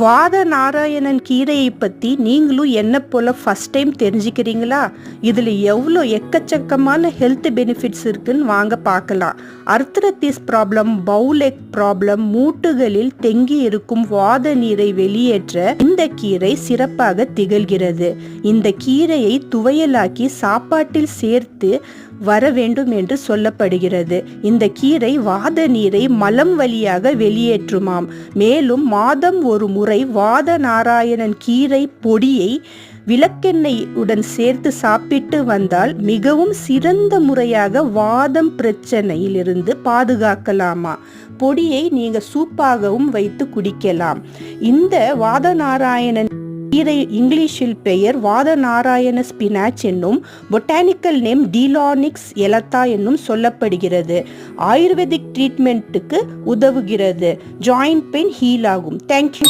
வாத நாராயணன் கீரையை பற்றி நீங்களும் என்ன போல் ஃபஸ்ட் டைம் தெரிஞ்சுக்கிறீங்களா? இதில் எவ்வளோ எக்கச்சக்கமான ஹெல்த் பெனிஃபிட்ஸ் இருக்குன்னு வாங்க பார்க்கலாம். அர்த்ரட்டிஸ் ப்ராப்ளம், பவுல் எக் ப்ராப்ளம், மூட்டுகளில் தேங்கி இருக்கும் வாத நீரை வெளியேற்ற இந்த கீரை சிறப்பாக திகழ்கிறது. இந்த கீரையை துவையலாக்கி சாப்பாட்டில் சேர்த்து வர வேண்டும் என்று சொல்லப்படுகிறது. இந்த கீரை வாத நீரை மலம் வழியாக வெளியேற்றுமாம். மேலும் மாதம் ஒரு முறை வாத நாராயணன் கீரை பொடியை விளக்கெண்ணெய் உடன் சேர்த்து சாப்பிட்டு வந்தால் மிகவும் சிறந்த முறையாக வாதம் பிரச்சனையிலிருந்து பாதுகாக்கலாமா. பொடியை நீங்க சூப்பாகவும் வைத்து குடிக்கலாம். இந்த வாத நாராயணன் கீரை இங்கிலீஷில் பெயர் வாத நாராயண ஸ்பினாச் என்னும், பொட்டானிக்கல் நேம் டீலானிக்ஸ் எலத்தா என்னும் சொல்லப்படுகிறது. ஆயுர்வேதிக் ட்ரீட்மெண்ட்டுக்கு உதவுகிறது. ஜாயிண்ட் பெயின் ஹீல் ஆகும். தேங்க்யூ.